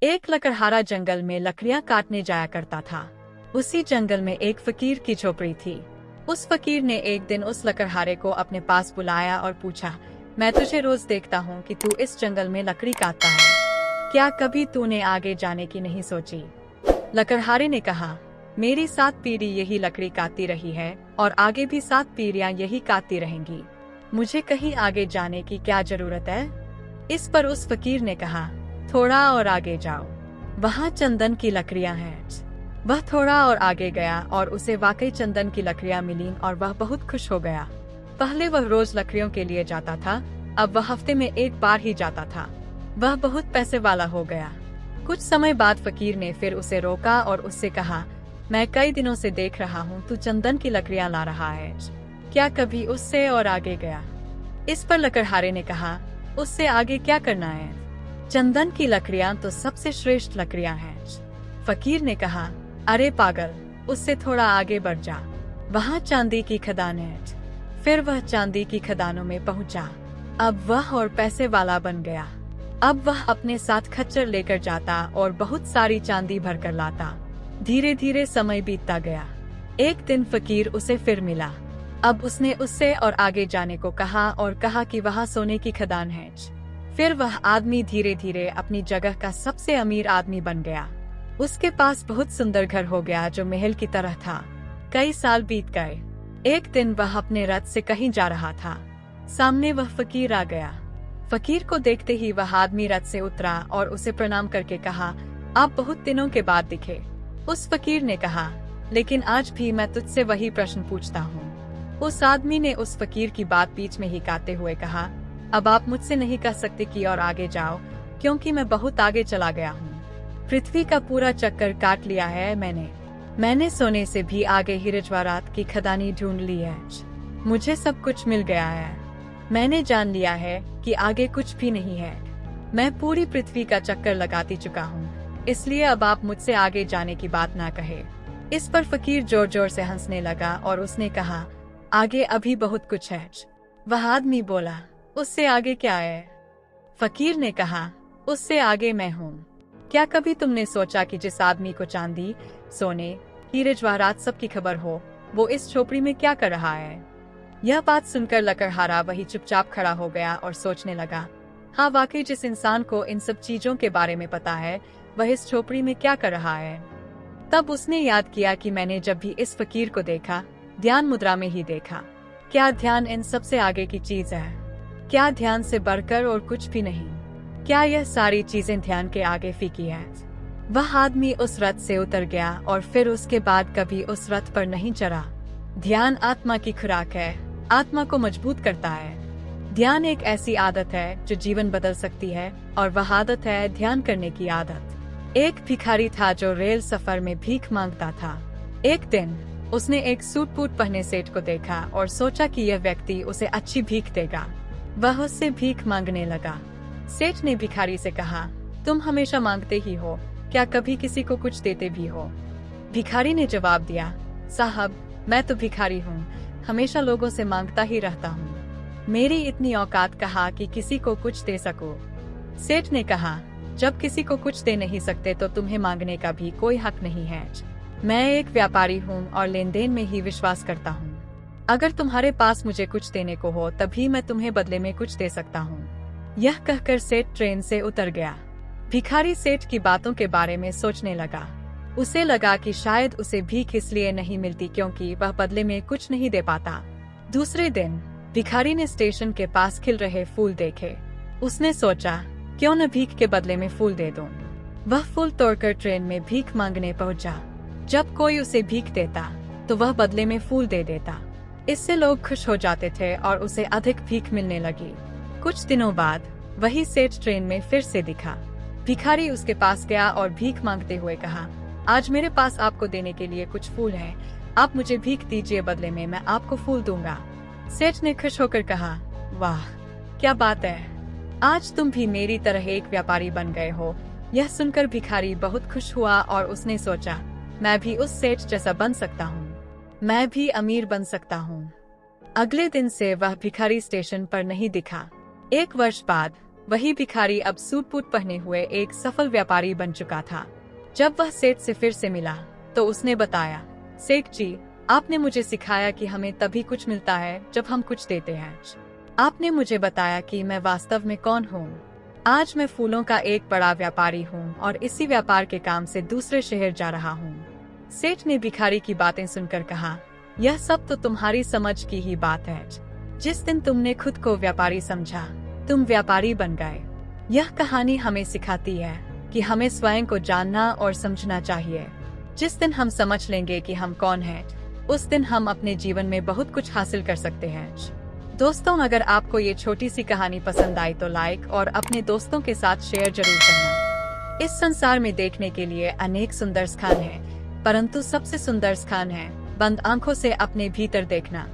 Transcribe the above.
एक लकड़हारा जंगल में लकड़ियां काटने जाया करता था। उसी जंगल में एक फकीर की झोपड़ी थी। उस फकीर ने एक दिन उस लकड़हारे को अपने पास बुलाया और पूछा, मैं तुझे रोज देखता हूँ कि तू इस जंगल में लकड़ी काटता है, क्या कभी तूने आगे जाने की नहीं सोची? लकड़हारे ने कहा, मेरी 7 पीढ़ी यही लकड़ी काटती रही है और आगे भी 7 पीढ़ियां यही काटती रहेंगी। मुझे कहीं आगे जाने की क्या जरूरत है? इस पर उस फकीर ने कहा, थोड़ा और आगे जाओ, वहाँ चंदन की लकड़ियाँ हैं। वह थोड़ा और आगे गया और उसे वाकई चंदन की लकड़ियाँ मिलीं और वह बहुत खुश हो गया। पहले वह रोज लकड़ियों के लिए जाता था, अब वह हफ्ते में एक बार ही जाता था। वह बहुत पैसे वाला हो गया। कुछ समय बाद फकीर ने फिर उसे रोका और उससे कहा, मैं कई दिनों से देख रहा हूँ तू चंदन की लकड़ियाँ ला रहा है, क्या कभी उससे और आगे गया? इस पर लकड़हारे ने कहा, उससे आगे क्या करना है? चंदन की लकड़ियाँ तो सबसे श्रेष्ठ लकड़ियाँ हैं। फकीर ने कहा, अरे पागल, उससे थोड़ा आगे बढ़ जा, वहाँ चांदी की खदान है। फिर वह चांदी की खदानों में पहुँचा। अब वह और पैसे वाला बन गया। अब वह अपने साथ खच्चर लेकर जाता और बहुत सारी चांदी भरकर लाता। धीरे धीरे समय बीतता गया। एक दिन फकीर उसे फिर मिला। अब उसने उससे और आगे जाने को कहा और कहा कि वहाँ सोने की खदान है। फिर वह आदमी धीरे धीरे अपनी जगह का सबसे अमीर आदमी बन गया। उसके पास बहुत सुंदर घर हो गया जो महल की तरह था। कई साल बीत गए। एक दिन वह अपने रथ से कहीं जा रहा था। सामने वह फकीर आ गया। फकीर को देखते ही वह आदमी रथ से उतरा और उसे प्रणाम करके कहा, आप बहुत दिनों के बाद दिखे। उस फकीर ने कहा, लेकिन आज भी मैं तुझसे वही प्रश्न पूछता हूँ। उस आदमी ने उस फकीर की बात बीच में ही काटते हुए कहा, अब आप मुझसे नहीं कह सकते कि और आगे जाओ, क्योंकि मैं बहुत आगे चला गया हूँ। पृथ्वी का पूरा चक्कर काट लिया है मैंने सोने से भी आगे हीरे जवाहरात की खदानी ढूंढ ली है। मुझे सब कुछ मिल गया है। मैंने जान लिया है कि आगे कुछ भी नहीं है। मैं पूरी पृथ्वी का चक्कर लगाती चुका हूँ, इसलिए अब आप मुझसे आगे जाने की बात ना कहे। इस पर फकीर जोर जोर से हंसने लगा और उसने कहा, आगे अभी बहुत कुछ है। वह आदमी बोला, उससे आगे क्या है? फकीर ने कहा, उससे आगे मैं हूँ। क्या कभी तुमने सोचा कि जिस आदमी को चांदी, सोने, हीरे जवाहरात सब की खबर हो, वो इस झोपड़ी में क्या कर रहा है? यह बात सुनकर लकड़हारा वही चुपचाप खड़ा हो गया और सोचने लगा, हाँ वाकई जिस इंसान को इन सब चीजों के बारे में पता है, वह इस झोपड़ी में क्या कर रहा है। तब उसने याद किया कि मैंने जब भी इस फकीर को देखा, ध्यान मुद्रा में ही देखा। क्या ध्यान इन सबसे आगे की चीज है? क्या ध्यान से बढ़कर और कुछ भी नहीं? क्या यह सारी चीजें ध्यान के आगे फीकी है? वह आदमी उस रथ से उतर गया और फिर उसके बाद कभी उस रथ पर नहीं चढ़ा। ध्यान आत्मा की खुराक है, आत्मा को मजबूत करता है। ध्यान एक ऐसी आदत है जो जीवन बदल सकती है और वह आदत है ध्यान करने की आदत। एक भिखारी था जो रेल सफर में भीख मांगता था। एक दिन उसने एक सूट बूट पहने सेठ को देखा और सोचा कि यह व्यक्ति उसे अच्छी भीख देगा। वह उससे भीख मांगने लगा। सेठ ने भिखारी से कहा, तुम हमेशा मांगते ही हो, क्या कभी किसी को कुछ देते भी हो? भिखारी ने जवाब दिया, साहब मैं तो भिखारी हूँ, हमेशा लोगों से मांगता ही रहता हूँ। मेरी इतनी औकात कहाँ कि किसी को कुछ दे सकूं। सेठ ने कहा, जब किसी को कुछ दे नहीं सकते तो तुम्हें मांगने का भी कोई हक नहीं है। मैं एक व्यापारी हूँ और लेन देन में ही विश्वास करता हूँ। अगर तुम्हारे पास मुझे कुछ देने को हो तभी मैं तुम्हें बदले में कुछ दे सकता हूँ। यह कहकर सेठ ट्रेन से उतर गया। भिखारी सेठ की बातों के बारे में सोचने लगा। उसे लगा कि शायद उसे भीख इसलिए नहीं मिलती क्योंकि वह बदले में कुछ नहीं दे पाता। दूसरे दिन भिखारी ने स्टेशन के पास खिल रहे फूल देखे। उसने सोचा, क्यों न भीख के बदले में फूल दे दूं। वह फूल तोड़कर ट्रेन में भीख मांगने पहुंचा। जब कोई उसे भीख देता तो वह बदले में फूल दे देता। इससे लोग खुश हो जाते थे और उसे अधिक भीख मिलने लगी। कुछ दिनों बाद वही सेठ ट्रेन में फिर से दिखा। भिखारी उसके पास गया और भीख मांगते हुए कहा, आज मेरे पास आपको देने के लिए कुछ फूल है, आप मुझे भीख दीजिए, बदले में मैं आपको फूल दूंगा। सेठ ने खुश होकर कहा, वाह क्या बात है, आज तुम भी मेरी तरह एक व्यापारी बन गए हो। यह सुनकर भिखारी बहुत खुश हुआ और उसने सोचा, मैं भी उस सेठ जैसा बन सकता हूँ, मैं भी अमीर बन सकता हूँ। अगले दिन से वह भिखारी स्टेशन पर नहीं दिखा। एक वर्ष बाद वही भिखारी अब सूट बूट पहने हुए एक सफल व्यापारी बन चुका था। जब वह सेठ से फिर से मिला तो उसने बताया, सेठ जी, आपने मुझे सिखाया कि हमें तभी कुछ मिलता है जब हम कुछ देते हैं। आपने मुझे बताया कि मैं वास्तव में कौन हूँ। आज मैं फूलों का एक बड़ा व्यापारी हूँ और इसी व्यापार के काम से दूसरे शहर जा रहा हूँ। सेठ ने भिखारी की बातें सुनकर कहा, यह सब तो तुम्हारी समझ की ही बात है। जिस दिन तुमने खुद को व्यापारी समझा, तुम व्यापारी बन गए। यह कहानी हमें सिखाती है कि हमें स्वयं को जानना और समझना चाहिए। जिस दिन हम समझ लेंगे कि हम कौन हैं, उस दिन हम अपने जीवन में बहुत कुछ हासिल कर सकते हैं। दोस्तों, अगर आपको ये छोटी सी कहानी पसंद आई तो लाइक और अपने दोस्तों के साथ शेयर जरूर करना। इस संसार में देखने के लिए अनेक सुंदर स्थान हैं, परंतु सबसे सुंदर स्थान है बंद आंखों से अपने भीतर देखना।